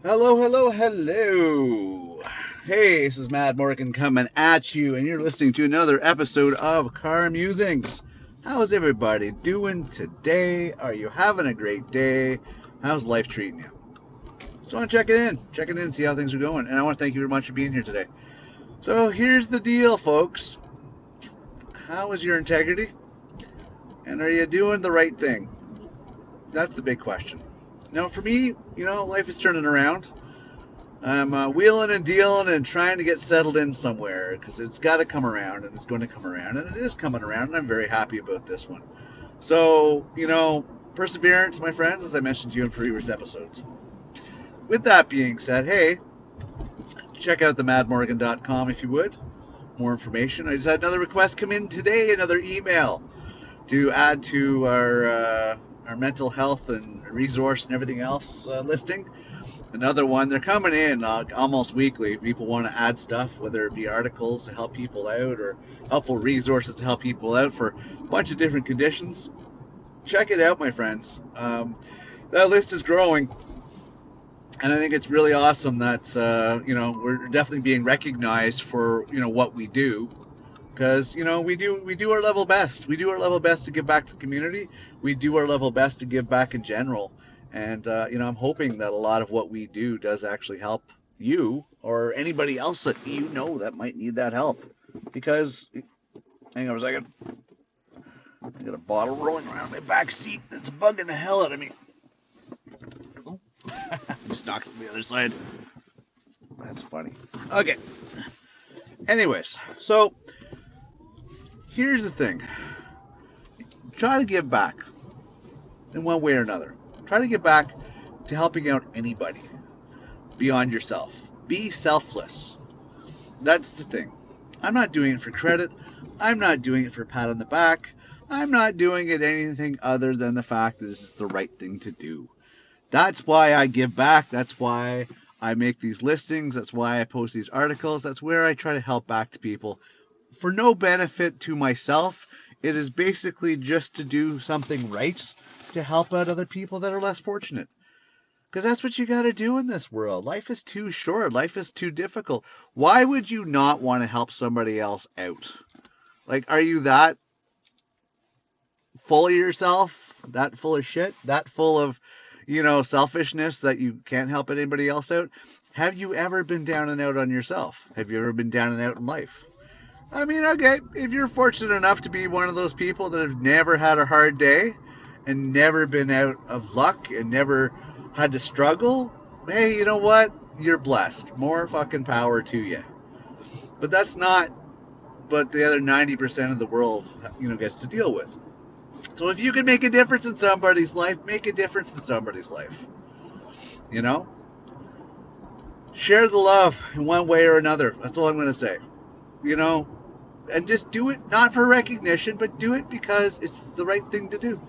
Hello, hello, hello. Hey, this is Mad Morgan coming at you, and you're listening to another episode of Car Musings. How's everybody doing today? Are you having a great day? How's life treating you? Just want to check it in, see how things are going, and I want to thank you very much for being here today. So here's the deal, folks. How is your integrity? And are you doing the right thing? That's the big question. Now, for me, life is turning around. I'm wheeling and dealing and trying to get settled in somewhere because it's got to come around and it's going to come around and it is coming around and I'm very happy about this one. So, perseverance, my friends, as I mentioned to you in previous episodes. With that being said, hey, check out themadmorgan.com if you would. More information. I just had another request come in today, another email to add to our mental health and resource and everything else listing. Another one, they're coming in almost weekly. People want to add stuff, whether it be articles to help people out or helpful resources to help people out for a bunch of different conditions. Check it out, my friends. That list is growing, and I think it's really awesome that we're definitely being recognized for what we do, because we do our level best. We do our level best to give back to the community. We do our level best to give back in general. And I'm hoping that a lot of what we do does actually help you or anybody else that that might need that help. Because, hang on a second, I got a bottle rolling around my back seat that's bugging the hell out of me. Oh. Just knocked it on the other side. That's funny. Okay. Anyways, so here's the thing. Try to give back in one way or another. Try to give back to helping out anybody beyond yourself. Be selfless. That's the thing. I'm not doing it for credit. I'm not doing it for a pat on the back. I'm not doing it anything other than the fact that this is the right thing to do. That's why I give back. That's why I make these listings. That's why I post these articles. That's where I try to help back to people for no benefit to myself. It is basically just to do something right to help out other people that are less fortunate. Because that's what you got to do in this world. Life is too short. Life is too difficult. Why would you not want to help somebody else out? Like, are you that full of yourself? That full of shit? That full of, selfishness that you can't help anybody else out? Have you ever been down and out on yourself? Have you ever been down and out in life? I mean, okay, if you're fortunate enough to be one of those people that have never had a hard day and never been out of luck and never had to struggle, hey, you know what? You're blessed. More fucking power to you. But that's not what the other 90% of the world, gets to deal with. So if you can make a difference in somebody's life, make a difference in somebody's life. You know? Share the love in one way or another. That's all I'm going to say. You know, and just do it not for recognition, but do it because it's the right thing to do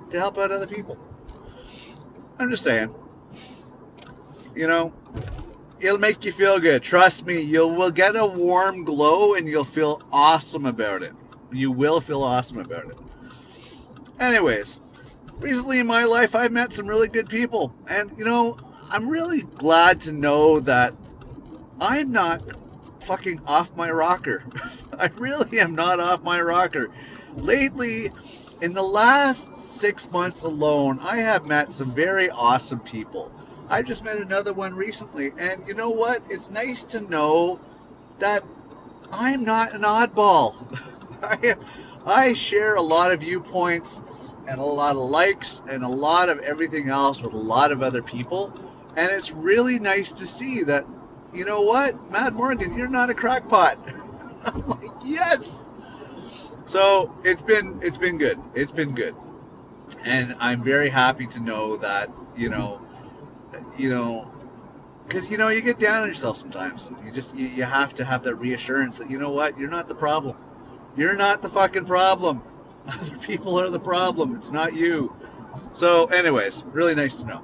to help out other people. I'm just saying, you know, it'll make you feel good. Trust me, you will get a warm glow and you'll feel awesome about it. You will feel awesome about it. Anyways, recently in my life, I've met some really good people. And, I'm really glad to know that I'm not fucking off my rocker. I really am not off my rocker. Lately, in the last 6 months alone, I have met some very awesome people. I just met another one recently, and you know what? It's nice to know that I'm not an oddball. I share a lot of viewpoints and a lot of likes and a lot of everything else with a lot of other people, and it's really nice to see that, you know what, Matt Morgan, you're not a crackpot. I'm like, yes. So it's been good. It's been good, and I'm very happy to know that because you get down on yourself sometimes, and you have to have that reassurance that, you know what, you're not the problem. You're not the fucking problem. Other people are the problem. It's not you. So, anyways, really nice to know.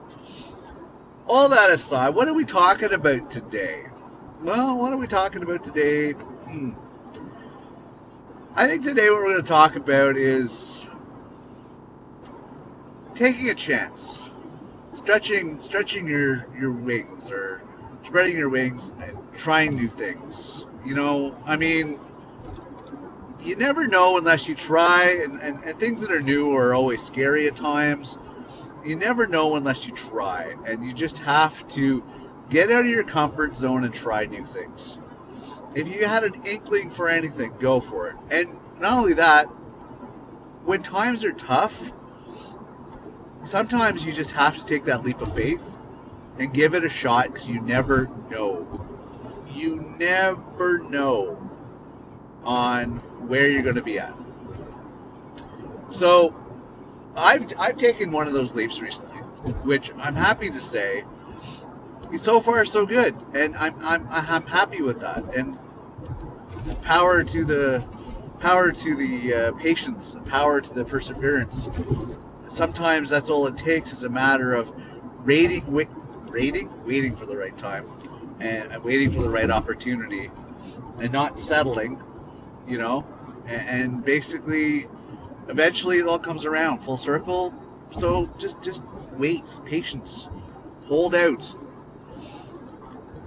All that aside, what are we talking about today? Well, what are we talking about today? I think today what we're going to talk about is taking a chance. stretching your wings, or spreading your wings and trying new things. I mean, you never know unless you try, and things that are new are always scary at times. You never know unless you try, and you just have to get out of your comfort zone and try new things. If you had an inkling for anything, go for it. And not only that, when times are tough, sometimes you just have to take that leap of faith and give it a shot, because you never know. You never know on where you're going to be at. So I've taken one of those leaps recently, which I'm happy to say, so far so good, and I'm happy with that. And power to the patience, power to the perseverance. Sometimes that's all it takes, is a matter of waiting for the right time, and waiting for the right opportunity, and not settling, and basically, eventually it all comes around full circle. So just wait, patience, hold out.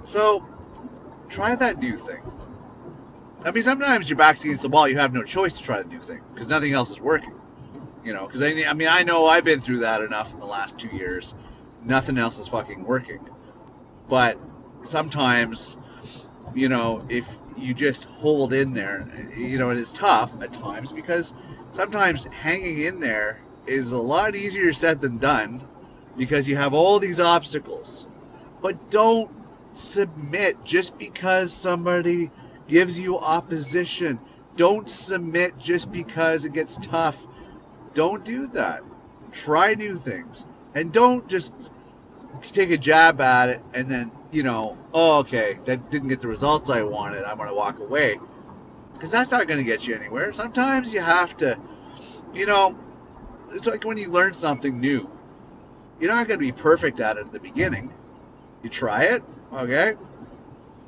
So try that new thing. I mean, sometimes your back's against the wall, you have no choice to try the new thing because nothing else is working. Because I mean, I know I've been through that enough in the last 2 years. Nothing else is fucking working. But sometimes, if you just hold in there, it is tough at times, because sometimes hanging in there is a lot easier said than done, because you have all these obstacles. But don't submit just because somebody gives you opposition. Don't submit just because it gets tough. Don't do that. Try new things. And don't just take a jab at it and then, oh, okay, that didn't get the results I wanted, I'm going to walk away. Because that's not going to get you anywhere. Sometimes you have to, it's like when you learn something new. You're not going to be perfect at it at the beginning. You try it, okay.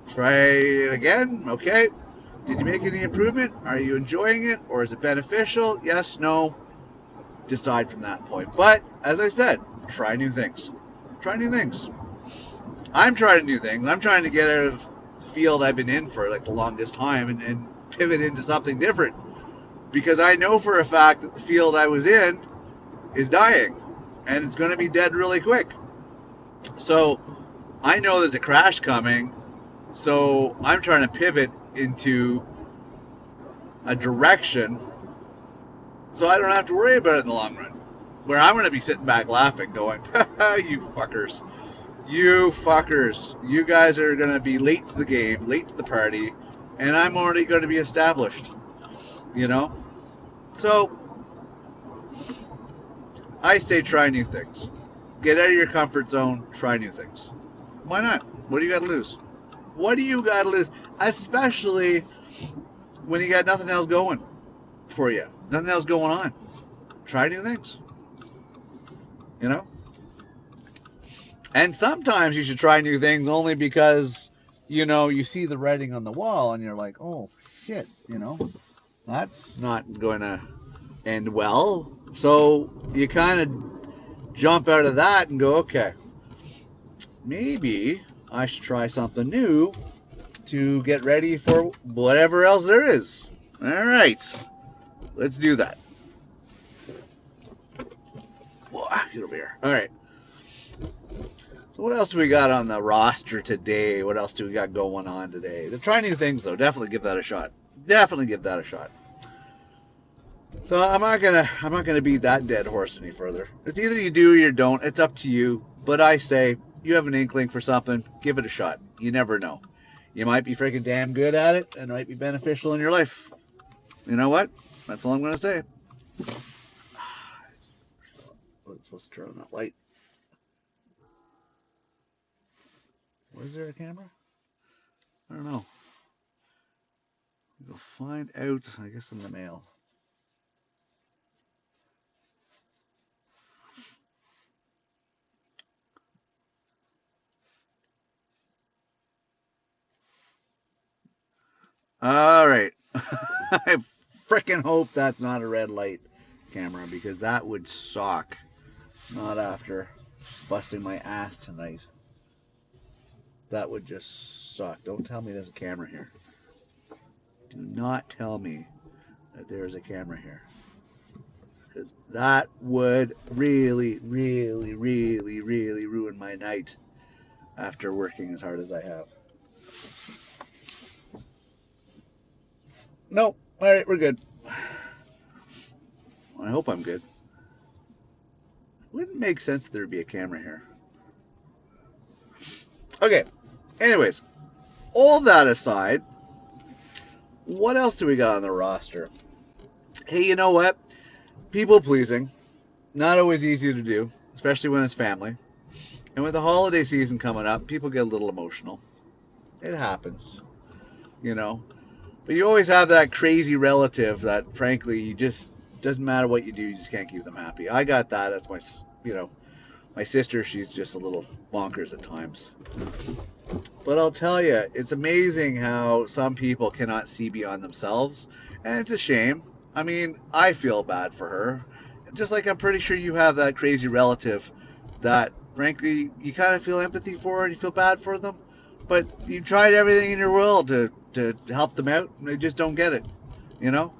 Try it again, okay. Did you make any improvement? Are you enjoying it? Or is it beneficial? Yes, no. Decide from that point. But, as I said, try new things. Try new things. I'm trying new things. I'm trying to get out of the field I've been in for like the longest time, and pivot into something different. Because I know for a fact that the field I was in is dying. And it's going to be dead really quick. So, I know there's a crash coming. So, I'm trying to pivot into a direction so I don't have to worry about it in the long run. Where I'm going to be sitting back laughing, going, you fuckers. You fuckers. You guys are going to be late to the game, late to the party, and I'm already going to be established. So, I say try new things. Get out of your comfort zone, try new things. Why not? What do you got to lose? What do you got to lose? Especially when you got nothing else going for you. Nothing else going on. Try new things. And sometimes you should try new things only because, you see the writing on the wall and you're like, oh, shit, that's not going to end well. So you kind of jump out of that and go, okay, maybe I should try something new to get ready for whatever else there is. All right, let's do that. Whoa, get over here. All right. So what else do we got on the roster today? What else do we got going on today? To try new things, though. Definitely give that a shot. Definitely give that a shot. So I'm not gonna beat that dead horse any further. It's either you do or you don't. It's up to you. But I say, you have an inkling for something, give it a shot. You never know. You might be freaking damn good at it, and it might be beneficial in your life. You know what? That's all I'm gonna say. Oh, it's supposed to turn on that light. Was there a camera? I don't know. We'll find out, I guess, in the mail. All right. I freaking hope that's not a red light camera, because that would suck. Not after busting my ass tonight. That would just suck. Don't tell me there's a camera here. Do not tell me that there's a camera here. Because that would really, really, really, really ruin my night after working as hard as I have. Nope. All right, we're good. I hope I'm good. It wouldn't make sense that there'd be a camera here. Okay. Anyways, all that aside, what else do we got on the roster? Hey, you know what? People pleasing, not always easy to do, especially when it's family. And with the holiday season coming up, people get a little emotional. It happens, you know. But you always have that crazy relative that, frankly, you just doesn't matter what you do, you just can't keep them happy. I got that. That's my, my sister. She's just a little bonkers at times. But I'll tell you, it's amazing how some people cannot see beyond themselves, and it's a shame. I mean, I feel bad for her. Just like I'm pretty sure you have that crazy relative that, frankly, you kind of feel empathy for and you feel bad for them, but you tried everything in your world to help them out, and they just don't get it, you know?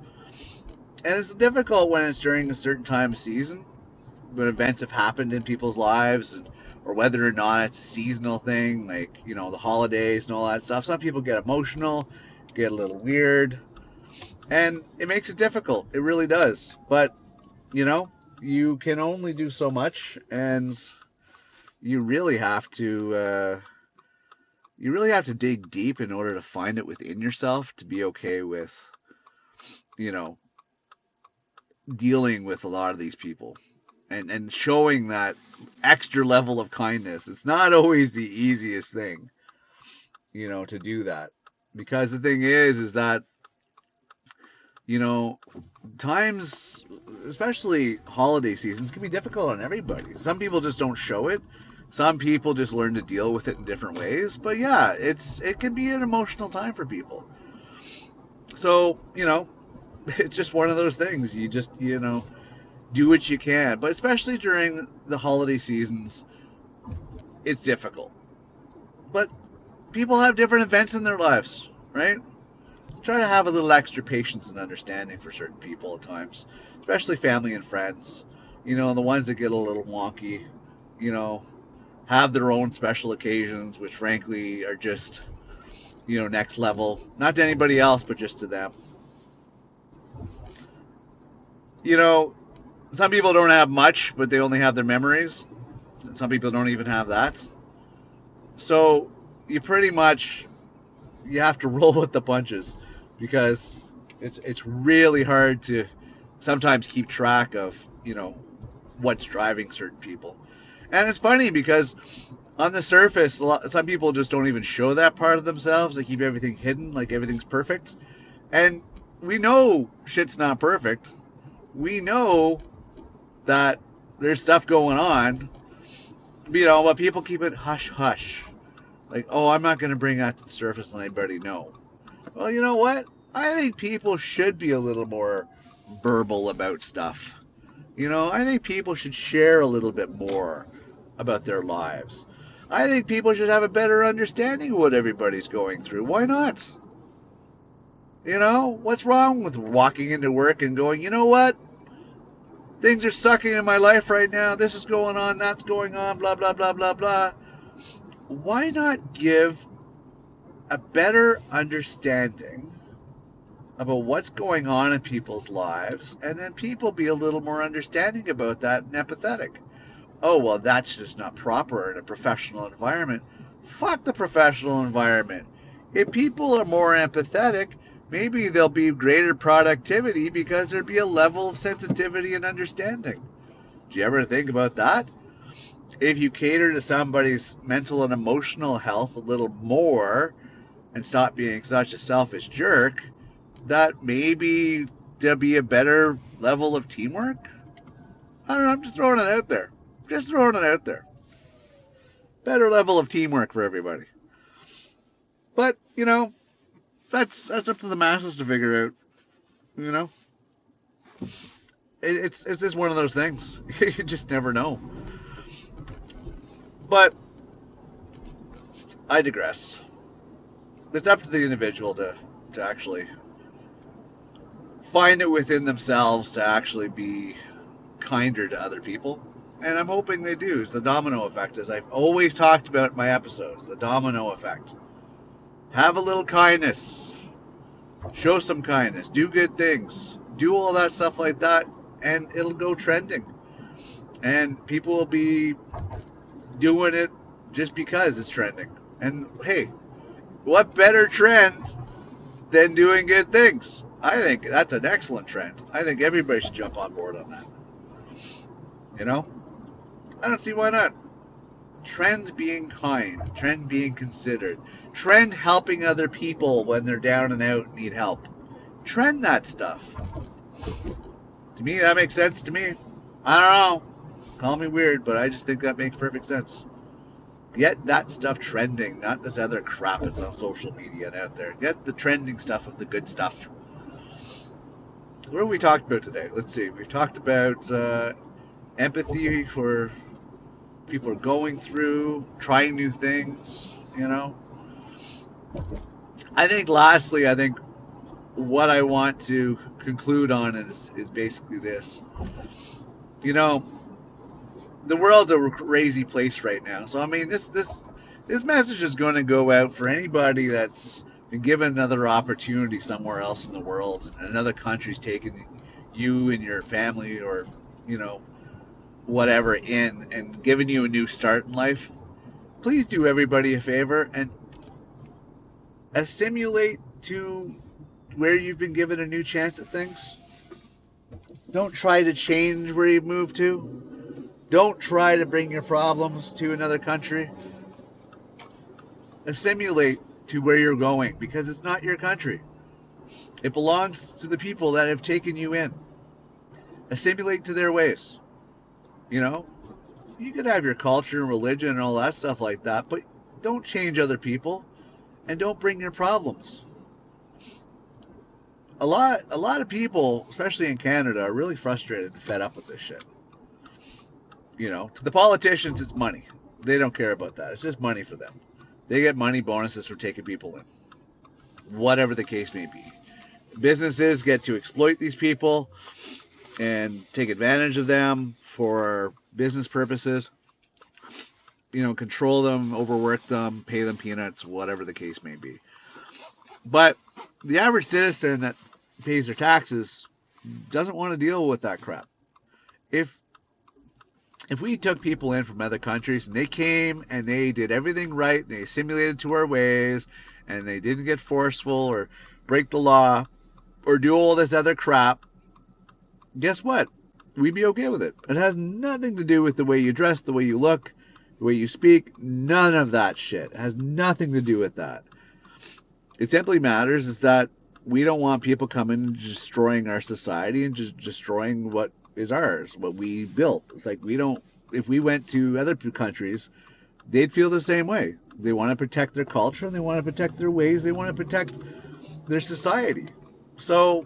And it's difficult when it's during a certain time of season, when events have happened in people's lives, or whether or not it's a seasonal thing, like, the holidays and all that stuff. Some people get emotional, get a little weird, and it makes it difficult. It really does. But, you can only do so much, and you really have to dig deep in order to find it within yourself to be okay with, dealing with a lot of these people. And showing that extra level of kindness. It's not always the easiest thing, to do that. Because the thing is that, times, especially holiday seasons, can be difficult on everybody. Some people just don't show it. Some people just learn to deal with it in different ways. But yeah, it can be an emotional time for people. So, it's just one of those things. You just, do what you can. But especially during the holiday seasons, it's difficult. But people have different events in their lives, right? So try to have a little extra patience and understanding for certain people at times, especially family and friends. The ones that get a little wonky, have their own special occasions, which frankly are just, next level. Not to anybody else, but just to them. Some people don't have much, but they only have their memories. And some people don't even have that. So you pretty much, you have to roll with the punches, because it's really hard to sometimes keep track of, what's driving certain people. And it's funny because on the surface, some people just don't even show that part of themselves. They keep everything hidden, like everything's perfect. And we know shit's not perfect. We know that there's stuff going on, but people keep it hush hush. Like, oh, I'm not going to bring that to the surface and let anybody know. Well, you know what? I think people should be a little more verbal about stuff. I think people should share a little bit more about their lives. I think people should have a better understanding of what everybody's going through. Why not? What's wrong with walking into work and going, you know what? Things are sucking in my life right now. This is going on, that's going on, blah, blah, blah, blah, blah. Why not give a better understanding about what's going on in people's lives, and then people be a little more understanding about that and empathetic? Oh, well, that's just not proper in a professional environment. Fuck the professional environment. If people are more empathetic, maybe there'll be greater productivity because there'll be a level of sensitivity and understanding. Do you ever think about that? If you cater to somebody's mental and emotional health a little more and stop being such a selfish jerk, that maybe there'll be a better level of teamwork? I don't know, I'm just throwing it out there. Just throwing it out there. Better level of teamwork for everybody. But, that's up to the masses to figure out. It's just one of those things. You just never know. But I digress. It's up to the individual to actually find it within themselves to actually be kinder to other people. And I'm hoping they do. It's the domino effect, as I've always talked about in my episodes. The domino effect. Have a little kindness. Show some kindness. Do good things. Do all that stuff like that, and it'll go trending. And people will be doing it just because it's trending. And hey, what better trend than doing good things? I think that's an excellent trend. I think everybody should jump on board on that. You know? I don't see why not. Trend being kind, trend being considered, trend helping other people when they're down and out and need help. Trend that stuff. To me, that makes sense to me. I don't know. Call me weird, but I just think that makes perfect sense. Get that stuff trending, not this other crap that's on social media and out there. Get the trending stuff of the good stuff. What have we talked about today? Let's see. We've talked about empathy for people are going through, trying new things, you know. I think lastly, I think what I want to conclude on is basically this. You know, the world's a crazy place right now. So I mean, this message is going to go out for anybody that's been given another opportunity somewhere else in the world, and another country's taken you and your family, or you know, whatever, in and giving you a new start in life. Please do everybody a favor and assimilate to where you've been given a new chance at things. Don't try to change where you've moved to. Don't try to bring your problems to another country. Assimilate to where you're going, because it's not your country. It belongs to the people that have taken you in. Assimilate to their ways. You know, you can have your culture and religion and all that stuff like that, but don't change other people and don't bring your problems. A lot of people, especially in Canada, are really frustrated and fed up with this shit. You know, to the politicians, it's money. They don't care about that. It's just money for them. They get money bonuses for taking people in, whatever the case may be. Businesses get to exploit these people and take advantage of them for business purposes. You know, control them, overwork them, pay them peanuts, whatever the case may be. But the average citizen that pays their taxes doesn't want to deal with that crap. If we took people in from other countries and they came and they did everything right, and they assimilated to our ways, and they didn't get forceful or break the law or do all this other crap, guess what? We'd be okay with it. It has nothing to do with the way you dress, the way you look, the way you speak. None of that shit. It has nothing to do with that. It simply matters is that we don't want people coming and destroying our society and just destroying what is ours, what we built. It's like we don't, if we went to other countries, they'd feel the same way. They want to protect their culture and they want to protect their ways. They want to protect their society. So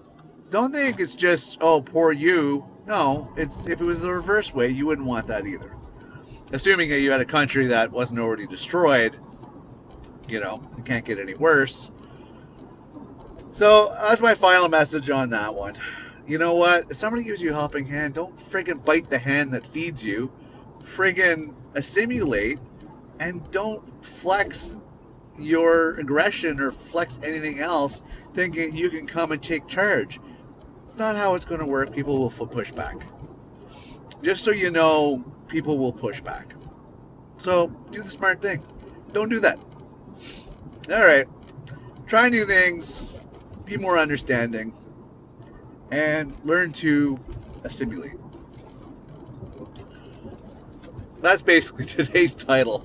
don't think it's just, oh, poor you. No, it's, if it was the reverse way, you wouldn't want that either. Assuming that you had a country that wasn't already destroyed, you know, it can't get any worse. So that's my final message on that one. You know what? If somebody gives you a helping hand, don't friggin' bite the hand that feeds you. Friggin' assimilate, and don't flex your aggression or flex anything else thinking you can come and take charge. It's not how it's going to work. People will push back. Just so you know, people will push back. So do the smart thing. Don't do that. All right. Try new things. Be more understanding. And learn to assimilate. That's basically today's title.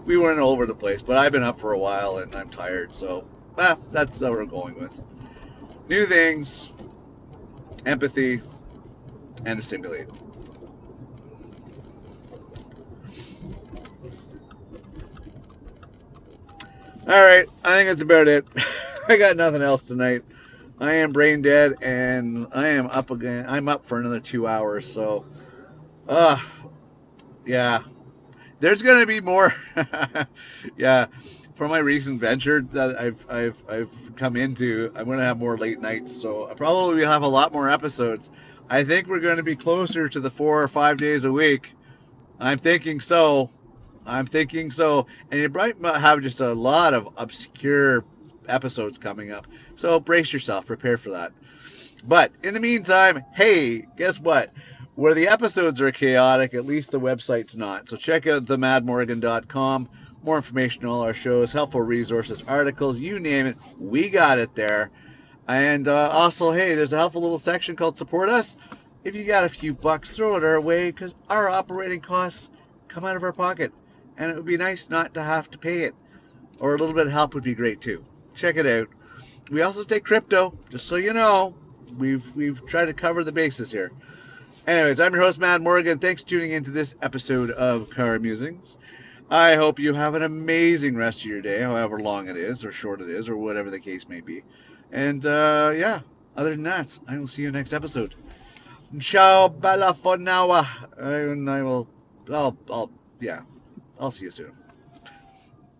We went all over the place, but I've been up for a while and I'm tired, so that's what we're going with. New things, empathy, and assimilate. Alright, I think that's about it. I got nothing else tonight. I am brain dead and I am up again. I'm up for another 2 hours, so yeah. There's going to be more. Yeah, for my recent venture that I've come into, I'm going to have more late nights, so I probably will have a lot more episodes. I think we're going to be closer to the 4 or 5 days a week. I'm thinking so. I'm thinking so. And you might have just a lot of obscure episodes coming up. So brace yourself, prepare for that. But in the meantime, hey, guess what? Where the episodes are chaotic, at least the website's not. So check out themadmorgan.com. More information on all our shows, helpful resources, articles, you name it, we got it there. And also, hey, there's a helpful little section called Support Us. If you got a few bucks, throw it our way because our operating costs come out of our pocket. And it would be nice not to have to pay it. Or a little bit of help would be great too. Check it out. We also take crypto, just so you know. We've tried to cover the bases here. Anyways, I'm your host, Matt Morgan. Thanks for tuning into this episode of Car Musings. I hope you have an amazing rest of your day, however long it is, or short it is, or whatever the case may be. And yeah, other than that, I will see you next episode. Ciao, bella for now. And I will, yeah, I'll see you soon.